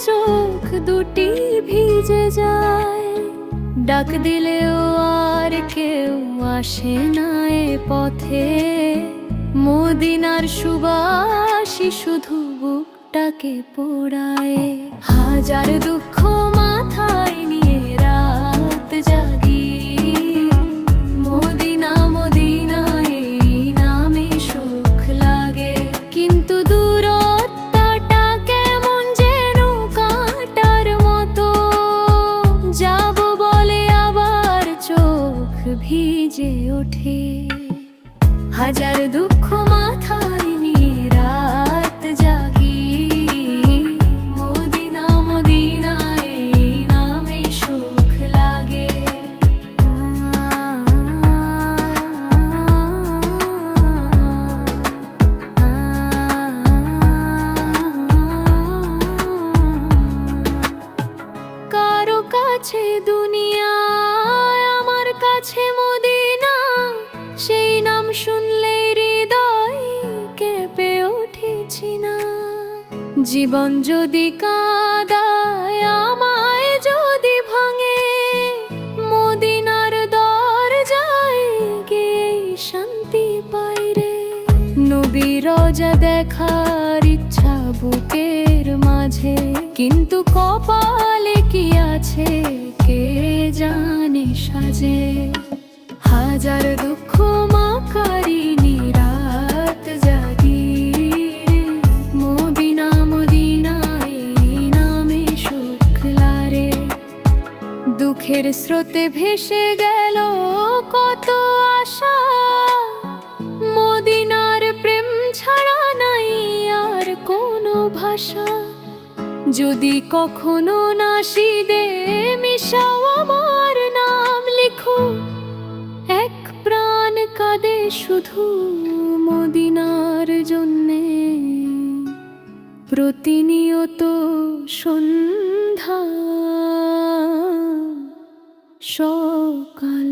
চোখ দুটি ভিজে যায়। ডাক দিলেও আর কেউ আসে না এ পথে, মদিনার সুবাসই শুধু বুকটাকে পোড়ায়। হাজার দুঃখ মাথায় নিয়ে রাত জাগি, মদিনা মদিনা এই নামে সুখ লাগে। কিন্তু দূরত্বটা কেমন যেন কাঁটার মতো, যাব বলে আবার চোখ ভিজে ওঠে। হাজার দুঃখ মাথায় নিয়ে রাত জাগি, মদিনা মদিনা এই নামে সুখ লাগে। কারো কাছে দুনিয়া, আমার কাছে মদিনা, সেই নাম শুনলে হৃদয় কেঁপে উঠেছি না। জীবন যদি কাঁদায়, আমায় যদি ভাঙে, মদিনার দরজায় গিয়ে শান্তি পাই রে। নবীর রওজা দেখার ইচ্ছা বুকের মাঝে, কিন্তু কপালে কি আছে কে জানে সাজে। হাজার দুঃখ মাকারিনি রাত জাগি, মদিনা মদিনা এই নামে সুখ লারে। দুঃখের স্রোতে ভেসে গেল কত আশা, মদিনার প্রেম ছাড়া নাই আর কোনো ভাষা। যদি কখনো নাশিদে মিশাও আমার নাম লিখো, এক প্রাণ কাঁদে শুধু মদিনার জন্যে। প্রতিনিয়ত সন্ধ্যা সকাল।